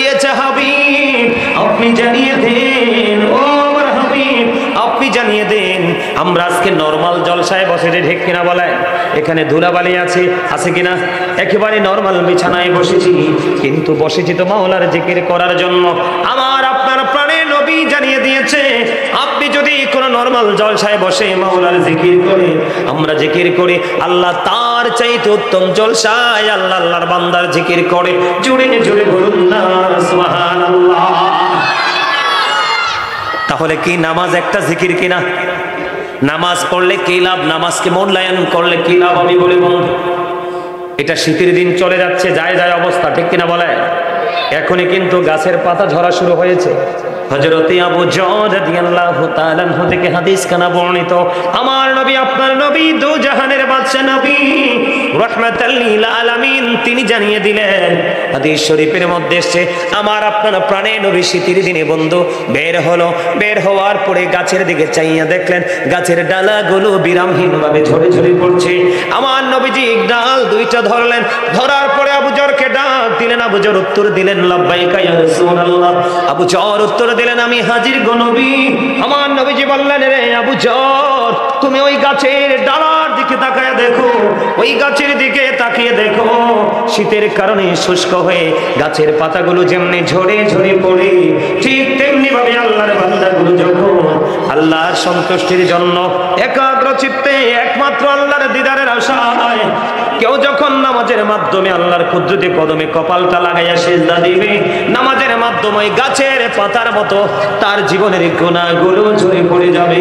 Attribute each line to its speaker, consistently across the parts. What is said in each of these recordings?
Speaker 1: দিয়েছে হাবিব, আপনি জানিয়ে দেন, ও আমার হাবিব আপনি জানিয়ে দেন, আমরা আজকে নরমাল জলসায় বসেছি, ঠিক কিনা বলেন? এখানে ধুলাবালি আছে, আছে কিনা? একেবারে নরমাল বিছানায় বসেছি, কিন্তু বসেছি তো মাওলার জিকির করার জন্য। আমার আপনার প্রাণের নবী জানিয়ে দিয়েছে, আপনি যদি কোনো নরমাল জলসায় বসে মাওলার জিকির করে, আমরা জিকির করি, আল্লাহ তার চাইতে উত্তম জলসায় আল্লাহ আল্লাহর বান্দার জিকির করে। জুড়ে জুড়ে বলুন না সুবহানাল্লাহ। তাহলে কি নামাজ একটা জিকির কিনা? নামাজ পড়লে কি লাভ? নামাজকে মূল্যায়ন করলে কি লাভ? আমি বলি বন্ধু, এটা শীতের দিন চলে যাচ্ছে, যায় যায় অবস্থা, ঠিক কিনা বলে? এখনই কিন্তু গাছের পাতা ঝরা শুরু হয়েছে। হযরত আবু যর রাদিয়াল্লাহু তাআলা আনহু থেকে হাদিস কানা বর্ণিত, আমার নবী আপনার নবী দু জাহানের বাদশা নবী রাহমাতাল লিল আলামিন, তিনি জানিয়ে দিলেন, হাদিস শরীফের মধ্যে এসেছে, আমার আপনার প্রাণের নবী শীতের দিনে বন্ধু বের হলো, বের হওয়ার পরে গাছের দিকে চাইয়া দেখলেন গাছের ডালাগুলো বিরামহীনভাবে ঝরে ঝরে পড়ছে। আমার নবীজি ডাল দুইটা ধরলেন, ধরার পরে আবু যরকে ডাক দিলেন, আবু যর উত্তর দিলেন লাব্বাইকা ইয়া রাসূলুল্লাহ। আবু যর উত্তর দিলেন, আমি হাজির গো নবী। আমার নবীজি বললেন, রে আবু যর, তুমি ওই গাছের ডালার দিকে তাকায় দেখো, ওই গাছের দিকে তাকিয়ে দেখো, শীতের কারণে শুষ্ক হয়ে গাছের পাতাগুলো যেমনি ঝরে ঝরে পড়ে, ঠিক তেমনি ভাবে আল্লাহর বান্দাগুলো যখন আল্লাহর সন্তুষ্টির জন্য একাগ্র চিত্তে একমাত্র আল্লাহর দিদারের আশায় কেউ যখন নামাজের মাধ্যমে আল্লাহর কুদরতি কদমে কপালটা লাগাইয়া সিজদা দিবে, নামাজের মাধ্যমে গাছের পাতার মতো তার জীবনের গুনাহগুলো ঝরে পড়ে যাবে।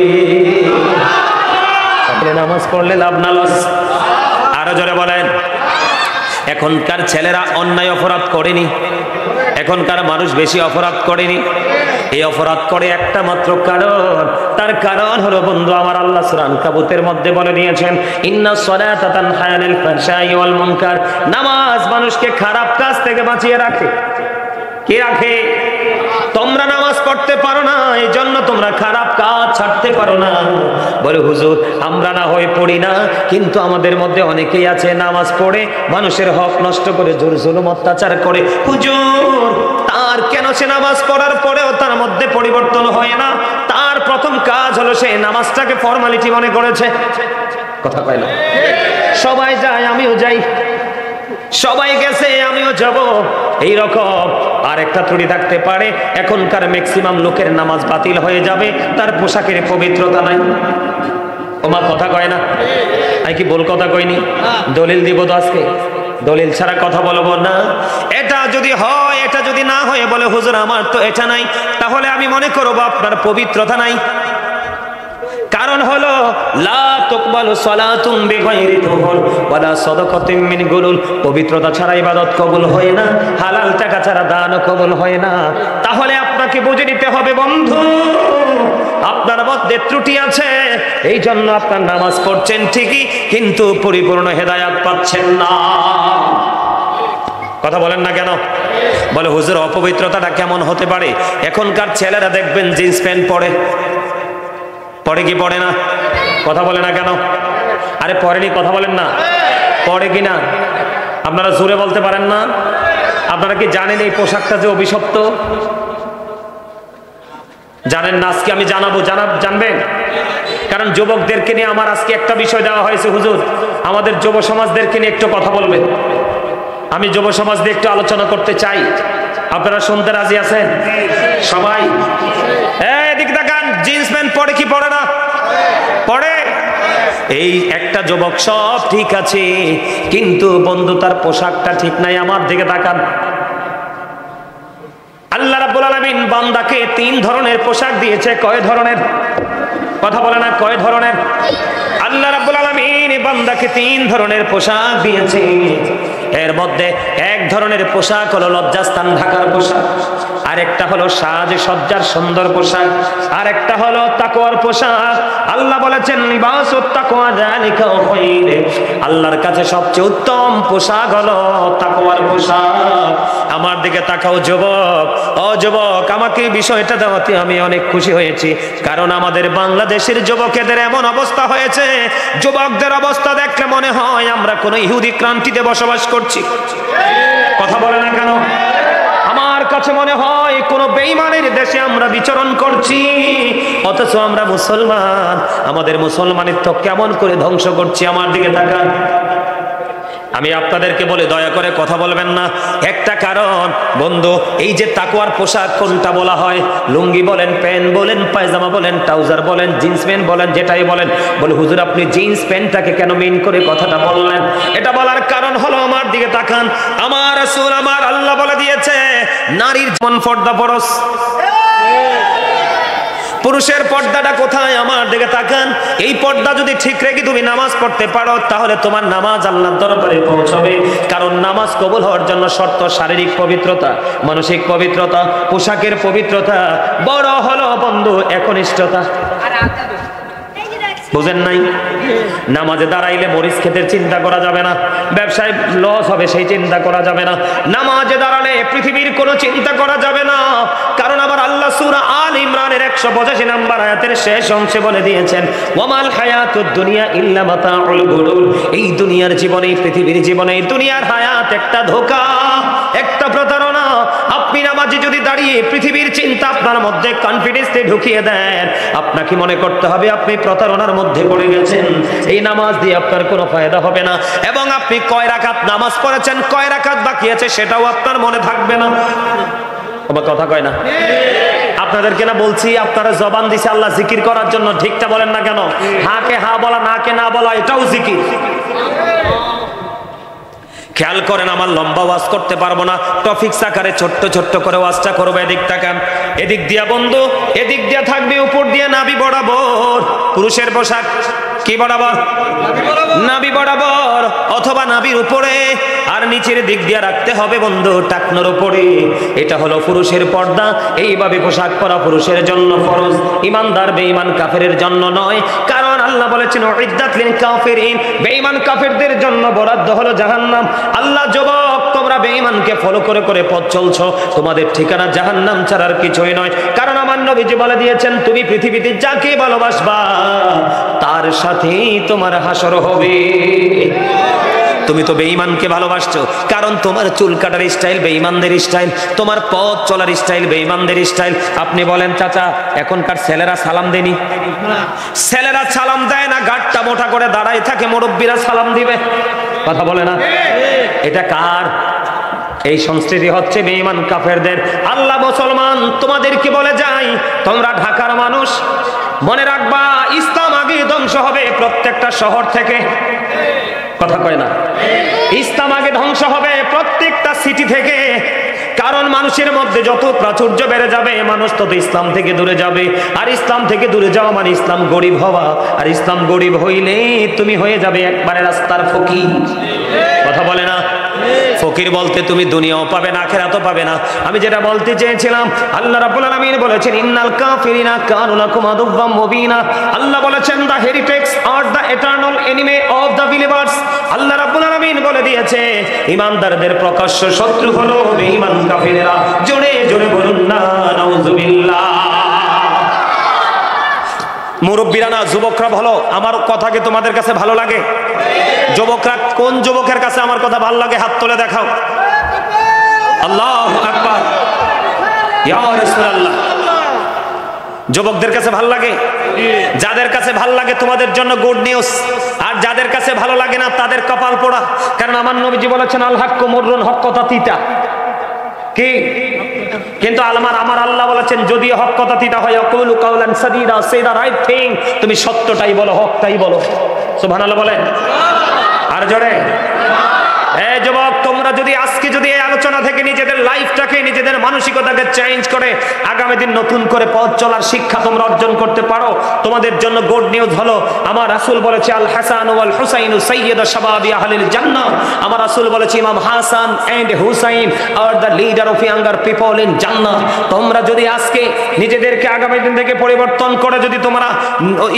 Speaker 1: তাহলে নামাজ পড়লে লাভ না লস? আরো জোরে বলেন। এখনকার ছেলেরা অন্যায় অপরাধ করেনি, এখনকার মানুষ বেশি অপরাধ করেনি। এই অপরাধ করে একটা মাত্র কারণ, তার কারণ হলো বন্ধু আমার আল্লাহ সূরা আনকাবুতের মধ্যে বলে দিয়েছেন, ইন্নাস সালাতা তানহা আনিল ফাহশাই ওয়াল মুনকার, নামাজ মানুষকে খারাপ কাজ থেকে বাঁচিয়ে রাখে। কে রাখে? তোমরা নামাজ পড়তে পারো না, এই জন্য তোমরা খারাপ কাজ ছাড়তে পারো না। বলে হুজুর আমরা না হয় পড়ি না, কিন্তু আমাদের মধ্যে অনেকেই আছে নামাজ পড়ে মানুষের হক নষ্ট করে, জোর জুলুম অত্যাচার করে। হুজুর তার কেন সে নামাজ পড়ার পরেও তার মধ্যে পরিবর্তন হয় না? তার প্রথম কাজ হলো সে নামাজটাকে ফর্মালিটি মনে করেছে। কথা কয় না? সবাই যায় আমিও যাই, সবাই গেছে আমিও যাব, এইরকম আর একটা ত্রুটি থাকতে পারে। এখনকার ম্যাক্সিমাম লোকের নামাজ বাতিল হয়ে যাবে, তার পোশাকের পবিত্রতা নাই। ওমা কথা কয় না? আমি কি বল কথা কইনি? দলিল দিব তো আজকে, দলিল ছাড়া কথা বলবো না। এটা যদি হয়, এটা যদি না হয়, বলে হুজুর আমার তো এটা নাই, তাহলে আমি মনে করব আপনার পবিত্রতা নাই। কারণ হলো লা তুকবালু সালাতুম বিগাইরি তুহুর ওয়ালা সাদাকাতুম মিন গুলুল, পবিত্রতা ছাড়া ইবাদত কবুল হয় না, হালাল টাকা ছাড়া দান কবুল হয় না। তাহলে আপনাকে বুঝে নিতে হবে বন্ধু, আপনার মধ্যে ত্রুটি আছে, এই জন্য আপনার নামাজ পড়ছেন ঠিকই, কিন্তু পরিপূর্ণ হেদায়েত পাচ্ছেন না। কথা বলেন না কেন? বলে হুজুর অপবিত্রতাটা কেমন হতে পারে? এখনকার ছেলেরা দেখবেন জিন্স প্যান্ট পরে, পড়ে কি পড়ে না? কথা বলে না কেন? আরে পড়েনি, কথা বলেন না, পড়ে কি না? আপনারা জোরে বলতে পারেন না? আপনারা কি জানেন এই পোশাকটা যে অভিশপ্ত? জানেন না? আজকে আমি জানাবো, জানবেন? কারণ যুবকদেরকে নিয়ে আমার আজকে একটা বিষয় দেওয়া হয়েছে, হুজুর আমাদের যুব সমাজদেরকে নিয়ে একটু কথা বলবেন। আমি যুব সমাজ দিয়ে একটু আলোচনা করতে চাই, আপনারা শুনতে রাজি আছেন? সবাই এদিকে তাকান, জিন্স প্যান্ট পরে কি পরে না? পরে। এই একটা যুবক সব ঠিক আছে, কিন্তু বন্ধু তার পোশাকটা ঠিক নাই। আমার দিকে তাকান। আল্লাহ রাব্বুল আলামিন বান্দাকে 3 ধরনের পোশাক দিয়েছে। কয় ধরনের? কথা বলে না, কয় ধরনের? আল্লাহ রাব্বুল আলামিন বান্দাকে 3 ধরনের পোশাক দিয়েছে। এর মধ্যে এক ধরনের পোশাক হলো লজ্জাস্থান ঢাকার পোশাক, আরেকটা হলো সাজসজ্জার সুন্দর পোশাক, আরেকটা হলো তাকওয়ার পোশাক। আল্লাহ বলেছেন লিবাসুত তাকওয়া যালিকা খায়র, আল্লাহর কাছে সবচেয়ে উত্তম পোশাক হলো তাকওয়ার পোশাক। আমার দিকে তাকাও যুবক, ও যুবক, আমাকে বিষয়টা দেওয়াতে আমি অনেক খুশি হয়েছি, কারণ আমাদের বাংলাদেশের যুবকদের এমন অবস্থা হয়েছে, যুবকদের অবস্থা দেখলে মনে হয় আমরা কোনো ইহুদি ক্রান্তিতে বসবাস করছি। কথা বলে না কেন? আমার কাছে মনে হয় কোন বেঈমানের দেশে আমরা বিচরণ করছি, অথচ আমরা মুসলমান। আমাদের মুসলমানিত্ব কেমন করে ধ্বংস করছি, আমার দিকে তাকান। আমি আপনাদেরকে বলে দয়া করে কথা বলবেন না। একটা কারণ বন্ধু, এই যে তাকওয়ার পোশাক কোনটা বলা হয়, লুঙ্গি বলেন, প্যান্ট বলেন, পায়জামা বলেন, ট্রাউজার বলেন, জিন্স প্যান্ট বলেন, যেটাই বলেন, বলে হুজুর আপনি জিন্স প্যান্টটাকে কেন মিন করে কথাটা বললেন? এটা বলার কারণ হলো, আমার দিকে তাকান, আমার রাসূল আমার আল্লাহ বলে দিয়েছে নারীর যেমন পর্দা ফরজ, পুরুষের পর্দাটা কোথায়? আমার দিকে তাকান। এই পর্দা যদি ঠিক রেখে তুমি নামাজ পড়তে পারো, তাহলে তোমার নামাজ আল্লাহর দরবারে পৌঁছবে। কারণ নামাজ কবুল হওয়ার জন্য শর্ত শারীরিক পবিত্রতা, মানসিক পবিত্রতা, পোশাকের পবিত্রতা, বড় হলো বন্ধু একনিষ্ঠতা। বুঝেন নাই? নামাজে দাঁড়াইলে মরিচ খেতে চিন্তা করা যাবে না, ব্যবসায় লস হবে সেই চিন্তা করা যাবে না, নামাজে দাঁড়ালে পৃথিবীর কোনো চিন্তা করা যাবে না। কারণ আমার আল্লাহ সূরা আল ইমরানের 185 নম্বর আয়াতের শেষ অংশে বলে দিয়েছেন, ওয়ামাল হায়াতুদ দুনিয়া ইল্লা মাতাউল গুরুর। এই দুনিয়ার জীবনে, পৃথিবীর জীবনে, দুনিয়ার হায়াত একটা ধোঁকা, একটা প্রতারণা। আপনি নামাজে যদি দাঁড়িয়ে পৃথিবীর চিন্তা আপনার মধ্যে কনফিডেন্সে ঢুকিয়ে দেন, আপনাকে মনে করতে হবে আপনি প্রতারণার মধ্যে পড়ে গেছেন। এই নামাজ দিয়ে আপনার কোনো ফায়দা হবে না, এবং আপনি কয় রাকাত নামাজ পড়েছেন, কয় রাকাত বাকি আছে সেটাও আপনার মনে থাকবে না। আমার কথা কয় না? আপনাদেরকে না বলছি, আপনারা জবান দিছে আল্লাহ জিকির করার জন্য, ঠিকটা বলেন না কেন? হাকে হা বলা, নাকে না বলা, এটাও জিকির। খেয়াল করেন, আমার লম্বা ওয়াজ করতে পারবো না, টপিকস আকারে ছোট্ট ছোট্ট করে ওয়াজটা করবো। এদিক তাকান, এদিক দিয়া বন্ধু, এদিক দিয়া থাকবে উপর দিয়ে নাভি বরাবর পুরুষের পোশাক। কি বরাবর? নাভি বরাবর, অথবা নাভির উপরে, আর নিচের দিক দিয়ে রাখতে হবে বন্ধু টাকনোর উপরে। এটা হলো পুরুষের পর্দা। এইভাবে পোশাক পরা পুরুষের জন্য ফরজ, ইমানদার বেঈমান কাফেরের জন্য নয়। কারণ আল্লাহ বলেছেন উইদ্দাত লিল কাফিরিন, বেঈমান কাফেরদের জন্য বরাদ্দ হলো জাহান্নাম। আল্লাহ যুবক, তোমরা বেঈমানকে ফলো করে করে পথ চলছো, তোমাদের ঠিকানা জাহান্নাম ছাড়ার কিছুই নয়। কারণ আমার নবীজি বলে দিয়েছেন, তুমি পৃথিবীতে যাকে ভালোবাসবা তার সাথেই তোমার হাসর হবে। তুমি তো বেঈমানকে ভালোবাসছো, কারণ তোমার চুল কাটার স্টাইল বেঈমানদের স্টাইল, তোমার পথ চলার স্টাইল বেঈমানদের স্টাইল। আপনি বলেন চাচা, এখনকার ছেলেরা সালাম দেনি? ছেলেরা সালাম দেয় না, গাঁটটা মোটা করে দাঁড়ায় থাকে, মুরব্বীরা সালাম দিবে। কথা বলে না? এটা কার? এই সংস্কৃতি হচ্ছে বেঈমান কাফেরদের। আল্লাহ মুসলমান তোমাদেরকে বলে যাই, তোমরা ঢাকার মানুষ, মনে রাখবা ইসলাম আগে ধ্বংস হবে প্রত্যেকটা শহর থেকে। কথা কয় না? ইসলাম আগে ধ্বংস হবে প্রত্যেকটা সিটি থেকে। কারণ মানুষের মধ্যে যত প্রাচুর্য বেড়ে যাবে, মানুষ তত ইসলাম থেকে দূরে যাবে। আর ইসলাম থেকে দূরে যাওয়া মানে ইসলাম গরিব হওয়া। আর ইসলাম গরিব হইলে তুমি হয়ে যাবে একবারে রাস্তার ফকির। কথা বলে না? ফকির বলতে তুমি দুনিয়াও পাবে না, আখিরাতও পাবে না। আমি যেটা বলতে চেয়েছিলাম, আল্লাহ রাব্বুল আলামিন বলেছেন ইন্নাল কাফিরিনা কানু লাকুম আদুওয়াম মুবিনা। আল্লাহ বলেছেন the heretics are the eternal enemy of the believers. Allah রাব্বুল আলামিন বলে দিয়েছে ঈমানদারদের প্রকাশ্য শত্রু হলো বেঈমান কাফিরেরা। জোরে জোরে বলুন না নাউযুবিল্লাহ। মুরব্বীরা না, যুবকরা ভালো। আমার কথা কি তোমাদের কাছে ভালো লাগে? যুবকরা, কোন যুবকের কাছে আমার কথা ভালো লাগে? হাত তুলে দেখাও। আল্লাহু আকবার, ইয়া রাসূলুল্লাহ। যুবকদের কাছে ভালো লাগে? যাদের কাছে ভালো লাগে তোমাদের জন্য গুড নিউজ, আর যাদের কাছে ভালো লাগে না তাদের কপাল পোড়া। কারণ আমার নবীজি বলেছেন আল হাক্কু মুররুন, হক কথা তিতা। কি? কিন্তু আমার আল্লাহ বলেছেন যদি হক কথা তিতা হয়, ইয়াকুলু কাওলান সাদীদা, সে দা রাইট থিং, তুমি সত্যটাই বলো, হকটাই বলো। সুবহানাল্লাহ বলেন। আর জোরে। এই যুবক, তোমরা যদি আজকে যদি এই আলোচনা থেকে নিজেদের লাইফটাকে, নিজেদের মানসিকতাকে চেঞ্জ করে আগামী দিন নতুন করে পথ চলার শিক্ষা তোমরা অর্জন করতে পারো, তোমাদের জন্য গুড নিউজ হলো আমার রাসূল বলেছে আল হাসান ওয়াল হুসাইন সাইয়্যিদু শাবাবি আহলিল জান্নাহ। আমার রাসূল বলেছে Imam Hasan and Husain are the leader of younger people in Jannah. তোমরা যদি আজকে নিজেদেরকে আগামী দিন থেকে পরিবর্তন করে যদি তোমরা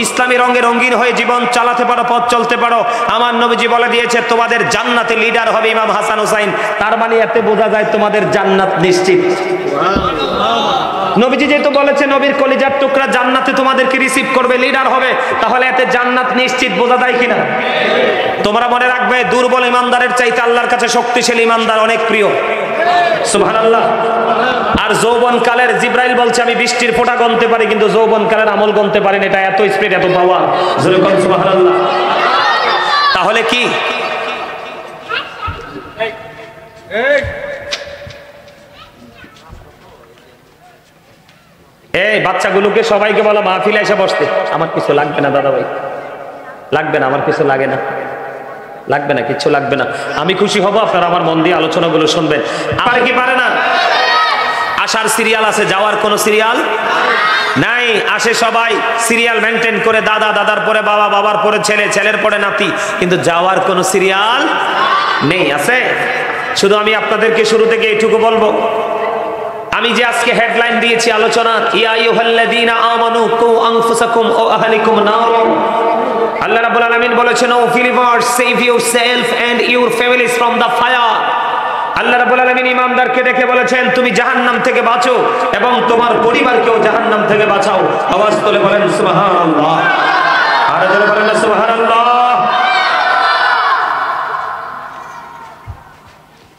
Speaker 1: ইসলামী রঙে রঙিন হয়ে জীবন চালাতে পারো, পথ চলতে পারো, আমার নবীজি বলে দিয়েছে তোমাদের জান্নাতে লিডার হবে ইমাম হাসান হুসাইন। তার মানে এতে বোঝা যায় তোমাদের জান্নাত নিশ্চিত। নবীজি যেহেতু বলেছে নবীর কলিজার টুকরা জান্নাতে তোমাদেরকে রিসিভ করবে, লিডার হবে, তাহলে এতে জান্নাত নিশ্চিত। বোঝা যায় কিনা? তোমরা মনে রাখবে, দুর্বল ইমানদারের চাইতে আল্লাহর কাছে শক্তিশালী ইমানদার অনেক প্রিয়। সুবহানাল্লাহ। যৌবনকালের জিব্রাইল বলছে আমি বৃষ্টির ফোঁটা গণতে পারি, কিন্তু যৌবনকালের আমল গণতে পারি না। এটা এত স্পিড, এত পাওয়ার। জোরে বলেন সুবহানাল্লাহ। তাহলে কি এই বাচ্চাগুলোকে সবাইকে বলা মাহফিলে এসে বসতে, আমার কিছু লাগবে না দাদা ভাই, লাগবে না, আমার কিছু লাগে না, লাগবে না, কিচ্ছু লাগবে না, আমি খুশি হব আপনারা আমার মন দিয়ে আলোচনাগুলো শুনবেন। আর কি পারে না? আসার সিরিয়াল আছে, যাওয়ার কোনো সিরিয়াল নাই। আসে সবাই সিরিয়াল মেনটেন করে, দাদা, দাদার পরে বাবা, বাবার পরে ছেলে, ছেলের পরে নাতি, কিন্তু যাওয়ার কোনো সিরিয়াল নেই। আছে? শুধু আমি আপনাদেরকে শুরু থেকে এইটুকু বলবো, আমি যে আজকে হেডলাইন দিয়েছি আলোচনা, ইয়া আইয়ুহাল্লাযীনা আমানু কু আনফুসাকুম ওয়া আহলিকুম নার, আল্লাহ রাব্বুল আলামিন বলেছেন, O believers, save yourself and your families from the fire. Allah রাব্বুল আলামিন ইমানদারকে দেখে বলেছেন, তুমি জাহান্নাম থেকে বাঁচো এবং তোমার পরিবারকেও জাহান্নাম থেকে বাঁচাও। আওয়াজ তুলে বলেন সুবহানাল্লাহ। আর জোরে বলেন না সুবহানাল্লাহ।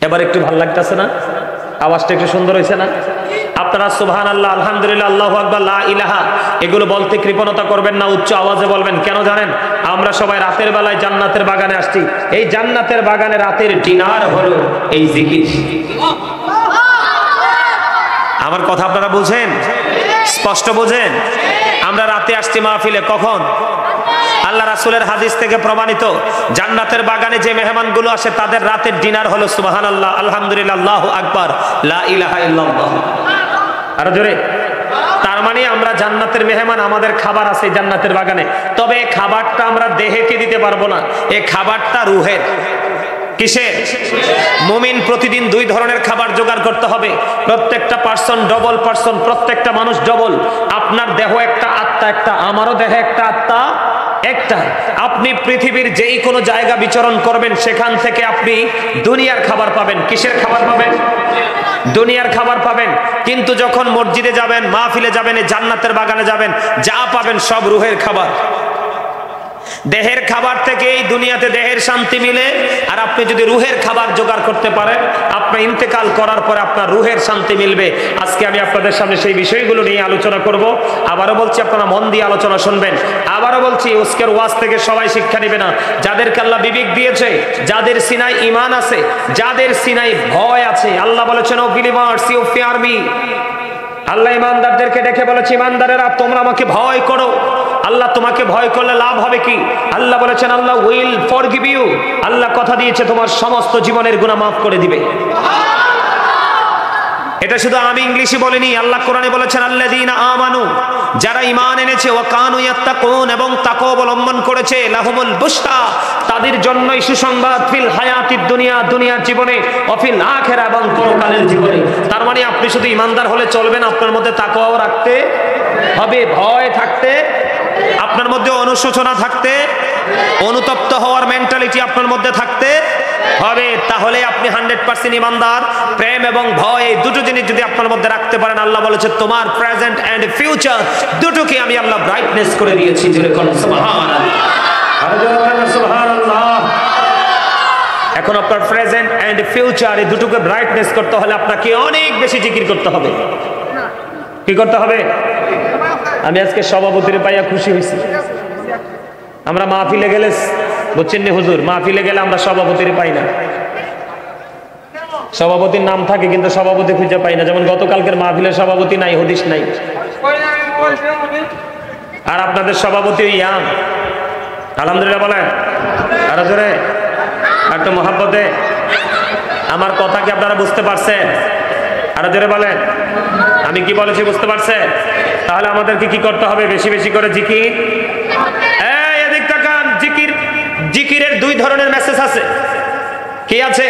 Speaker 1: এবার একটু ভালো লাগতেছে না? আওয়াজটা একটু সুন্দর হয়েছে না? আপনারা সুবহানাল্লাহ, আলহামদুলিল্লাহ, আল্লাহু আকবার, লা ইলাহা এগুলো বলতে কৃপণতা করবেন না, উচ্চ আওয়াজে বলবেন। কেন জানেন? আমরা সবাই রাতের বেলায় জান্নাতের বাগানে আসছি। এই জান্নাতের বাগানে রাতের ডিনার হলো এই জিকির। আমার কথা আপনারা বুঝেন? স্পষ্ট বুঝেন? আমরা রাতে আসছি মাহফিলে, কখন? আল্লাহ রাসূলের হাদিস থেকে প্রমাণিত, জান্নাতের বাগানে যে মেহমানগুলো আসে তাদের রাতের ডিনার হলো সুবহানাল্লাহ, আলহামদুলিল্লাহ, আল্লাহু আকবার, লা ইলাহা ইল্লাল্লাহ। আরো জোরে। তার মানে আমরা জান্নাতের মেহমান, আমাদের খাবার আছে জান্নাতের বাগানে। তবে এই খাবারটা আমরা দেহকে দিতে পারবো না, এই খাবারটা রুহের। কিসের? মুমিন প্রতিদিন 2 ধরনের খাবার জোগাড় করতে হবে। প্রত্যেকটা পার্সন ডবল পার্সন, প্রত্যেকটা মানুষ ডবল। আপনার দেহ একটা, আত্মা একটা, আমারও দেহ একটা, আত্মা একটা। আপনি পৃথিবীর যেই কোনো জায়গা বিচরণ করবেন, সেখান থেকে আপনি দুনিয়ার খাবার পাবেন। কিসের খাবার পাবেন? দুনিয়ার খাবার পাবেন। কিন্তু যখন মসজিদে যাবেন, মাহফিলে যাবেন, জান্নাতের বাগানে যাবেন, যা পাবেন সব রুহের খাবার। দেহের খাবার থেকে এই দুনিয়াতে দেহের শান্তি মিলে, আর আপনি যদি রুহের খাবার জোগাড় করতে পারেন, আপনি ইন্তেকাল করার পরে আপনার রুহের শান্তি মিলবে। আজকে আমি আপনাদের সামনে সেই বিষয়গুলো নিয়ে আলোচনা করব। আবারও বলছি, আপনারা মন দিয়ে আলোচনা শুনবেন। আবারও বলছি, উস্কের ওয়াজ থেকে সবাই শিক্ষা নেবে না। যাদেরকে আল্লাহ বিবেক দিয়েছে, যাদের সিনায় ঈমান আছে, যাদের সিনায় ভয় আছে, আল্লাহ বলেছেন, O believers, you fear me. Allah ইমানদারদেরকে দেখে বলেছে, ইমানদারেরা তোমরা আমাকে ভয় করো। আল্লাহ তোমাকে ভয় করলে লাভ হবে কি? আল্লাহ বলেছেন, আল্লাহ উইল ফরগিভ ইউ। আল্লাহ কথা দিয়েছে তোমার সমস্ত জীবনের গুনাহ মাফ করে দিবে। এটা শুধু আমি ইংলিশে বলিনি, আল্লাহ কোরআনে বলেছেন, আল্লাযীনা আমানু, যারা ঈমান এনেছে, ওয়া কানু ইয়াত্তাকুন, এবং তাকওয়া অবলম্বন করেছে, লাহুমুল বুশরা, তাদের জন্যই সুসংবাদ, ফিল হায়াতিদ দুনিয়া, দুনিয়ার জীবনে, ওয়া ফিল আখিরা, এবং পরকালের জীবনে। তার মানে আপনি শুধু ঈমানদার হলে চলবে না, আপনার মধ্যে তাকওয়াও রাখতে হবে, ভয় থাকতে, আপনার মধ্যে অনুশোচনা থাকতে, অনুতপ্ত হওয়ার মেন্টালিটি আপনার মধ্যে থাকতে হবে। তাহলে আপনি 100% ঈমানদার। প্রেম এবং ভয়, এই দুটো জিনিস যদি আপনার মধ্যে রাখতে পারেন, আল্লাহ বলেছে, তোমার প্রেজেন্ট এন্ড ফিউচার দুটোকে আমি আল্লাহ ব্রাইটনেস করে দিয়েছি। যেরকম সুবহানাল্লাহ, সুবহানাল্লাহ। এখন আপনার প্রেজেন্ট এন্ড ফিউচার এই দুটোকে ব্রাইটনেস করতে হলে আপনাকে অনেক বেশি জিকির করতে হবে। কি করতে হবে? আমি আজকে সভাপতির পাইয়া খুশি হয়েছি। আমরা মাহফিলে গেলে, বুঝছেন নি হুজুর, মাহফিলে গেলে আমরা সভাপতির পাই না। সভাপতির নাম থাকে কিন্তু সভাপতি খুঁজে পাই না। যেমন গতকালকের মাহফিলের সভাপতি নাই, হদিস নাই। আর আপনাদের সভাপতি ইয়াং, আলহামদুলিল্লাহ বলেন। আরো জোরে, একটু মহাব্বতে। আমার কথা কি আপনারা বুঝতে পারছেন? আরো জোরে বলেন। আমি কি বলেছি বুঝতে পারছেন? তাহলে আমাদেরকে কি করতে হবে? বেশি বেশি করে জিকির। এদিক তাকান। জিকির, জিকিরের 2 ধরনের মেসেজ আছে। কি আছে?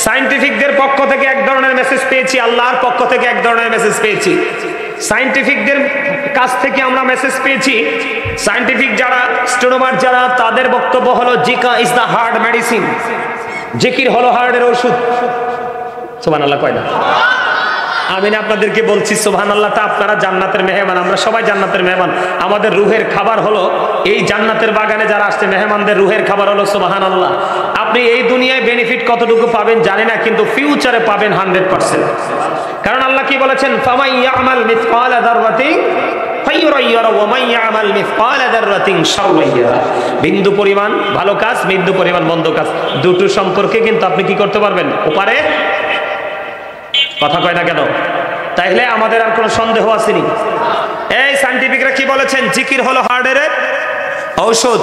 Speaker 1: সায়েন্টিফিকদের পক্ষ থেকে এক ধরনের মেসেজ পেয়েছি, আল্লাহর পক্ষ থেকে এক ধরনের মেসেজ পেয়েছি। সায়েন্টিফিকদের কাছ থেকে আমরা মেসেজ পেয়েছি, সায়েন্টিফিক যারা, স্ট্রোনোমার যারা, তাদের বক্তব্য হলো Zika is the heart medicine. জিকির হলো হার্টের ওষুধ। সুবহানাল্লাহ কয় না? আমি আপনাদেরকে বলছি সুবহানাল্লাহটা, আপনারা জান্নাতের মেহমান, আমরা সবাই জান্নাতের মেহমান। আমাদের রুহের খাবার হলো এই জান্নাতের বাগানে যারা আসছে, মেহমানদের রুহের খাবার হলো সুবহানাল্লাহ। আপনি এই দুনিয়ায় বেনিফিট কতটুকু পাবেন জানি না, কিন্তু ফিউচারে পাবেন 100%। কারণ আল্লাহ কি বলেছেন, ফামাই ইয়ামাল মিসকালা যাররাতিন খায়রান ইয়ারা ওয়া মান ইয়ামাল মিসকালা যাররাতিন শাররান ইয়ারা। বিন্দু পরিমাণ ভালো কাজ, বিন্দু পরিমাণ মন্দ কাজ, দুটো সম্পর্কে কিন্তু আপনি কি করতে পারবেন, ওপারে। কথা কয় না কেন? তাইলে আমাদের আর কোনো সন্দেহ আসেনি। এই সায়েন্টিফিকরা কি বলেছেন, জিকির হলো হার্টের ঔষধ।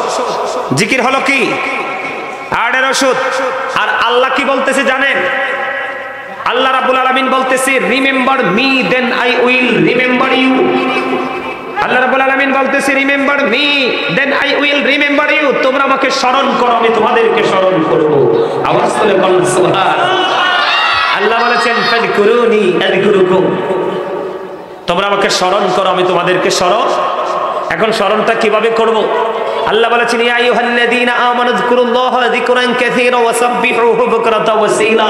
Speaker 1: জিকির হলো কি? হার্টের ওষুধ। আর আল্লাহ কি বলতেছে জানেন? আল্লাহ রাব্বুল আলামিন বলতেছে, remember me then I will remember you. Allah রাব্বুল আলামিন বলতেছে, remember me then I will remember you. তোমরা আমাকে স্মরণ করো, আমি তোমাদেরকে স্মরণ করব। আওয়াজ করে বলুন সুবহানাল্লাহ। আল্লাহ বলেছেন, ফাযকুরুনি আযকুরুকুম। তোমরা আমাকে স্মরণ করো, আমি তোমাদেরকে স্মরণ। এখন স্মরণটা কিভাবে করব? আল্লাহ বলেছেন, ইয়া আইয়ুহাল্লাযীনা আমানু যকুরুল্লাহা যিকরান কাসীরা ওয়া সাব্বিহুহু বুকরাতা ওয়া আসীলা।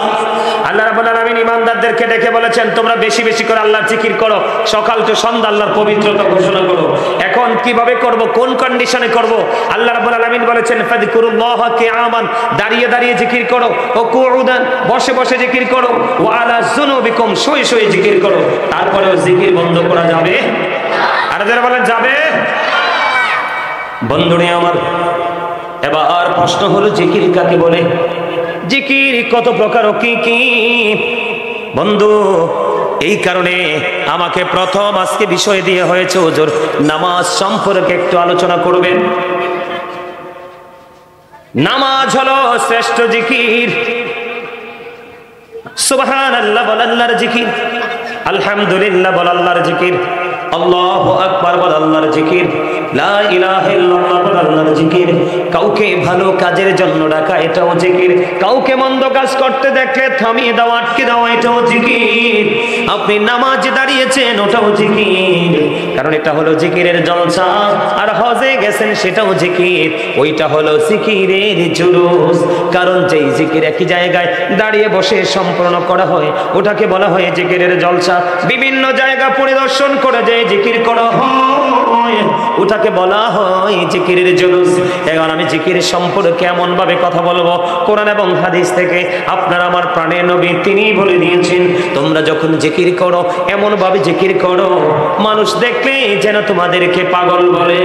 Speaker 1: আল্লাহ রাব্বুল আলামিন ঈমানদারদেরকে ডেকে বলেছেন, তোমরা বেশি বেশি করে আল্লাহর জিকির করো, সকাল থেকে সন্ধ্যা আল্লাহর পবিত্রতা ঘোষণা করো। এখন কিভাবে করব, কোন কন্ডিশনে করব? আল্লাহ রাব্বুল আলামিন বলেছেন, ফাযকুরুল্লাহা কিয়ামান, দাঁড়িয়ে দাঁড়িয়ে জিকির করো, ও কুউদান, বসে বসে জিকির করো, ওয়া আলা যুনুবিকুম, শুয়ে শুয়ে জিকির করো। তারপরেও জিকির বন্ধ করা যাবে? আর যারা বলেন যাবে। বন্ধুরে আমার, এবার প্রশ্ন হলো, জিকির কাকে বলে? জিকির কত প্রকার ও কি কি? বন্ধু, এই কারণে আমাকে প্রথম আজকে বিষয় দিয়ে হয়েছে, হুজুর নামাজ সম্পর্কে একটু আলোচনা করবেন। নামাজ হলো শ্রেষ্ঠ জিকির। সুবহানাল্লাহ বল আল্লাহর জিকির, আলহামদুলিল্লাহ বল আল্লাহর জিকির, আল্লাহু আকবার বল আল্লাহর জিকির, লা ইলাহা ইল্লাল্লাহ বল আল্লাহর জিকির। কাউকে ভালো কাজের জন্য ডাকা, এটাও জিকির। কাউকে মন্দ কাজ করতে দেখলে থামিয়ে দাও, আটকে দাও, এটাও জিকির। আপনি নামাজে দাঁড়িয়েছেন, ওটাও জিকির, কারণ এটা হলো জিকিরের জলসা। আর হজে গেছেন, সেটাও জিকির, ওইটা হলো জিকিরের জুলুস। কারণ যেই জিকির একই জায়গায় দাঁড়িয়ে বসে সম্পূর্ণ করা হয়, ওটাকে বলা হয় জিকিরের জলসা। বিভিন্ন জায়গা পরিদর্শন করে যে জিকির করা হয়, ওটাকে বলা হয় জিকিরের জুলুস। এখন আমি জিকিরের সম্পর্কে এমন ভাবে কথা বলবো, কোরআন এবং হাদিস থেকে। আপনার আমার প্রাণের নবী তিনি বলে দিয়েছেন, তোমরা যখন জিকির করো এমন ভাবে জিকির করো, মানুষ দেখলে যেন তোমাদেরকে পাগল বলে।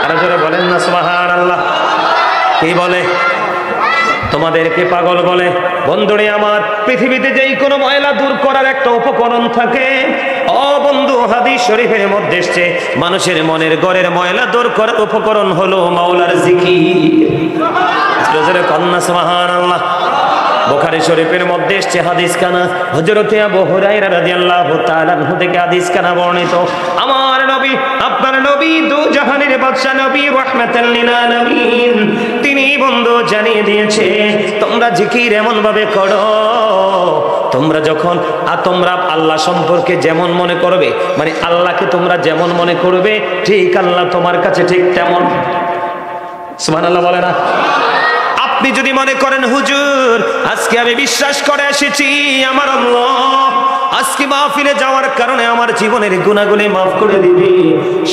Speaker 1: আর যারা বলেন না সুবহানাল্লাহ, কি বলে? তোমাদেরকে পাগল বলে। বন্ধুরে আমার, পৃথিবীতে যেই কোনো ময়লা দূর করার একটা উপকরণ থাকে, ও বন্ধু, হাদিস শরীফের মধ্যে এসেছে, মানুষের মনের ঘরের ময়লা দূর করার উপকরণ হলো মাওলার জিকির। কন্যা সুবহানাল্লাহ। বুখারী শরীফের মধ্যে এসেছে হাদিস খানা, হযরতে আবু হুরায়রা রাদিয়াল্লাহু তাআলা আনহু থেকে হাদিস খানা বর্ণিত। আমার নবী, আপনার নবী, দু জাহানের বাদশা নবী, রাহমাতাল লিল আলামিন, তিনি বন্ধু জানিয়ে দিয়েছে, তোমরা জিকির এমন ভাবে করো, তোমরা যখন তোমরা আল্লাহ সম্পর্কে যেমন মনে করবে, মানে আল্লাহকে তোমরা যেমন মনে করবে, ঠিক আল্লাহ তোমার কাছে ঠিক তেমন। সুবহানাল্লাহ বলে না? আপনি যদি মনে করেন, হুজুর আজকে আমি বিশ্বাস করে এসেছি আমার আল্লাহ আজকে মাহফিলে যাওয়ার কারণে আমার জীবনের গুনাহগুলি মাফ করে দিবে,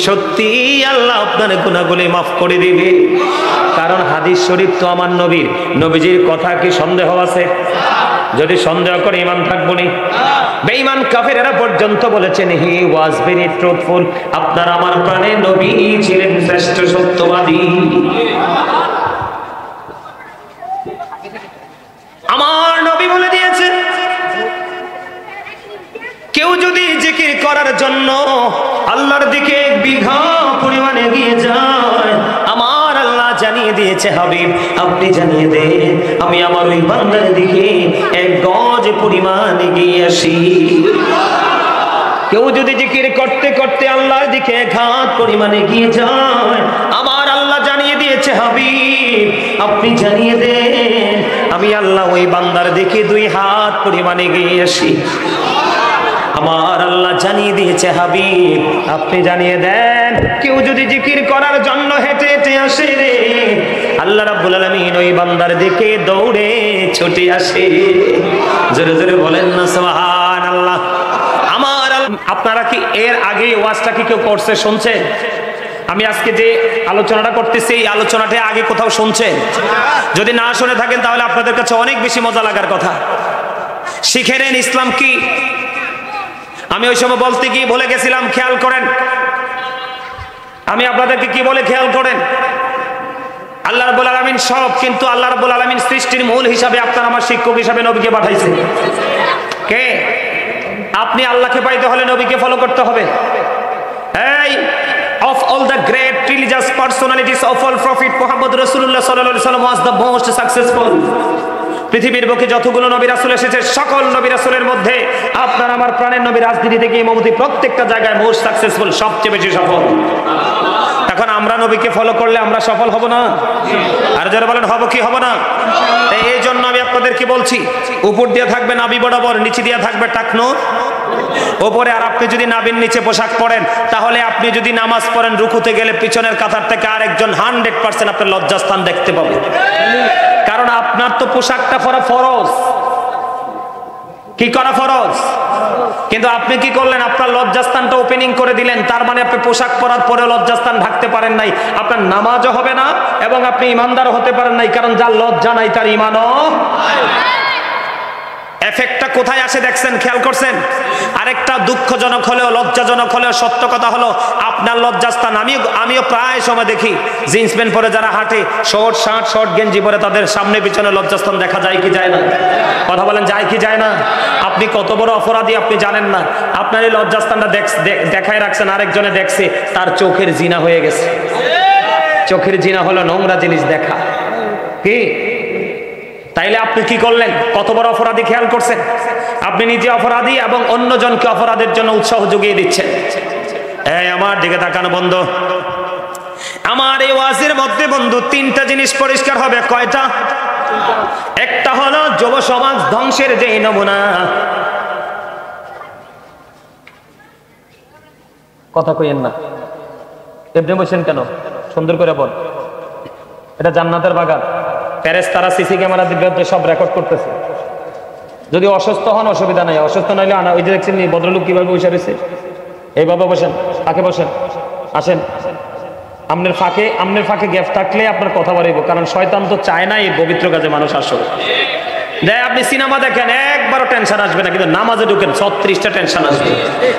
Speaker 1: সত্যি আল্লাহ আপনার গুনাহগুলি মাফ করে দিবে। কারণ হাদিস শরীফ তো আমার নবীর, নবীজির কথা কি সন্দেহ আছে? যদি সন্দেহ করে ঈমান থাকবো না। বেঈমান কাফেরেরা পর্যন্ত বলেছেন, হি ওয়াজ ভেরি ট্রুথফুল। আপনার আমার প্রাণের নবী ছিলেন শ্রেষ্ঠ সত্যবাদী। আমার নবী বলে দিয়েছেন, কেউ যদি জিকির করার জন্য আল্লাহর দিকে এক বিঘা পরিমাণ এগিয়ে যায়, আমার আল্লাহ জানিয়ে দিয়েছে, হাবিব আপনি জানিয়ে দেন, আমি আমার ওই বান্দার দিকে এক গজ পরিমাণ এগিয়ে আসি। কেউ যদি জিকির করতে করতে আল্লাহর দিকে এক হাত পরিমাণ এগিয়ে যায়, আমার আল্লাহ জানিয়ে দিয়েছে, হাবিব আপনি জানিয়ে দেন, আমি আল্লাহ ওই বান্দার দিকে 2 হাত পরিমাণ এগিয়ে আসি। আমার আল্লাহ জানিয়ে দিয়েছে, হাবিব আপনি জানিয়ে দেন, কেউ যদি জিকির করার জন্য হেঁটে হেঁটে আসে রে, আল্লাহ রাব্বুল আলামিন ওই বান্দার দিকে দৌড়ে ছুটে আসে। জোরে জোরে বলেন না সুবহানাল্লাহ। আপনারা কি এর আগে ওয়াজটা কি কেউ করছে, শুনছেন? আমি আজকে যে আলোচনাটা করতেছি এই আলোচনাটা আগে কোথাও শুনছেন? যদি না শুনে থাকেন তাহলে আপনাদের কাছে অনেক বেশি মজা লাগার কথা। শিখে নেন ইসলাম কি। আমি ওই সময় বলতে গিয়ে ভুলে গেছিলাম, খেয়াল করেন। আমি আপনাদেরকে কি বলে খেয়াল করেন, আল্লাহ রাব্বুল আলামিন সব, কিন্তু আল্লাহ রাব্বুল আলামিন সৃষ্টির মূল হিসাবে আপনার আমার শিক্ষক হিসাবে নবীকে পাঠাইছে। কে? আপনি আল্লাহকে পাইতে হলে নবীকে ফলো করতে হবে। এই of all the great religious personalities of all prophet Muhammad Rasulullah sallallahu alaihi wasallam was the most successful. পৃথিবীর বুকে যতগুলো নবী রাসূল এসেছে সকল নবী রাসূলের মধ্যে আপনার আমার প্রাণের নবী রাজনীতি থেকে ইমামতি প্রত্যেকটা জায়গায় মোস্ট সাকসেসফুল, সবচেয়ে বেশি সফল। এখন আমরা নবীকে ফলো করলে আমরা সফল হব না? আর যারা বলেন হব কি হব না? এই জন্য আমি আপনাদেরকে বলছি, উপর দিয়ে থাকবে নাভি বরাবর, নিচে দিয়ে থাকবে টাকনো ওপরে। আর আপনি যদি নাভির নিচে পোশাক পরেন তাহলে আপনি যদি নামাজ পড়েন রুকুতে গেলে পিছনের কাতার থেকে আরেকজন 100% আপনার লজ্জাস্থান দেখতে পাবে। কারণ আপনার তো পোশাকটা পরা ফরজ, কি করা ফরজ, কিন্তু আপনি কি করলেন, আপনার লজ্জাস্থানটা ওপেনিং করে দিলেন। তার মানে আপনি পোশাক পরার পরেও লজ্জাস্থান ঢাকতে পারেন নাই, আপনার নামাজও হবে না এবং আপনি ইমানদারও হতে পারেন নাই। কারণ যার লজ্জা নাই তার ইমানও। এফেক্টটা কোথায় আসে দেখছেন, খেয়াল করছেন? আরেকটা দুঃখজনক হলেও লজ্জাজনক হলেও সত্য কথা হলো, আপনার লজ্জাস্থান, আমিও প্রায় সময় দেখি জিন্স প্যান্ট পরে যারা হাঁটে, শর্ট শার্ট শর্ট গেঞ্জি পরে, তাদের সামনে পিছনে লজ্জাস্থান দেখা যায় কি যায় না? কথা বলেন, যায় কি যায় না? আপনি কত বড় অপরাধী আপনি জানেন না। আপনার এই লজ্জাস্থানটা দেখায় রাখছেন, আরেকজনে দেখছে, তার চোখের জিনা হয়ে গেছে। চোখের জিনা হলো নোংরা জিনিস দেখা। কি তাইলে আপনি কি করলেন, কত বড় অপরাধী খেয়াল করছেন? আপনি নিজে অপরাধী এবং অন্যজনকে অপরাধের জন্য উৎসাহ জুগিয়ে দিচ্ছেন। এই আমার দিকে তাকানো বন্ধু, আমার এই ওয়াজের মধ্যে বন্ধু তিনটা জিনিস পরিষ্কার হবে। কয়টা? একটা হলো যুব সমাজ ধ্বংসের যে নমুনা। কথা কইেন না, এমনি বসেন কেন? সুন্দর করে বল। এটা জান্নাতের বাগান, ফেরেশতারা সিসি ক্যামেরা দিয়ে সব রেকর্ড করতেছে। যদি অসুস্থ হন অসুবিধা নাই, অসুস্থ নইলে আনা। ওই যে দেখছেন ভদ্রলোক কিভাবে বসে রয়েছে, এইভাবে বসেন, ফাঁকে বসেন, আসেন। আমনের ফাঁকে গ্যাপ থাকলে আপনার কথা বাড়াইব, কারণ শয়তান তো চায় না এই পবিত্র কাজে মানুষ আসুক। দেয় আপনি সিনেমা দেখেন একবারও টেনশন আসবে না, কিন্তু নামাজে ঢুকেন 36টা টেনশন আসবে।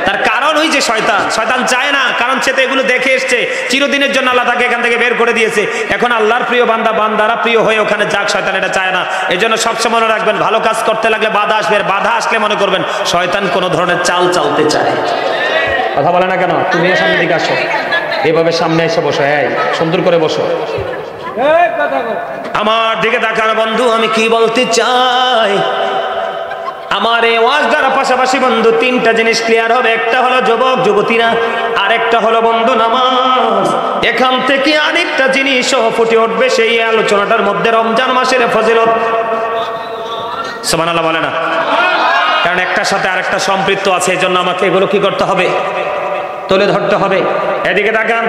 Speaker 1: তার কারণ ওই যে শয়তান চায় না, কারণ সে তো এগুলো দেখে এসছে চিরদিনের জন্য। আল্লাহ তাকে এখান থেকে বের করে দিয়েছে। এখন আল্লাহর প্রিয় বান্দারা প্রিয় হয়ে ওখানে যাক, শয়তান এটা চায় না। এই জন্য সবসময় মনে রাখবেন, ভালো কাজ করতে লাগলে বাধা আসবে। বাধা আসলে মনে করবেন শয়তান কোনো ধরনের চাল চালতে চায়। কথা বলে না কেন? তুমি সামনের দিকে আসো, এইভাবে সামনে এসে বসো, এই সুন্দর করে বসো। আমার দিকে তাকানো বন্ধু, আমি কি বলতে চাই, আমার এই ওয়াজ দ্বারা পাশাপাশি বন্ধু তিনটা জিনিস ক্লিয়ার হবে। একটা হলো যুবক যুবতীরা, আরেকটা হলো বন্ধু নামাজ। এখান থেকে আরেকটা জিনিসও ফুটে উঠবে সেই আলোচনাটার মধ্যে, রমজান মাসের ফজিলত। সুবহানাল্লাহ বলে না? কারণ একটার সাথে আরেকটা সম্পৃক্ত আছে, এই জন্য আমাকে এগুলো কি করতে হবে, তুলে ধরতে হবে। এদিকে তাকান,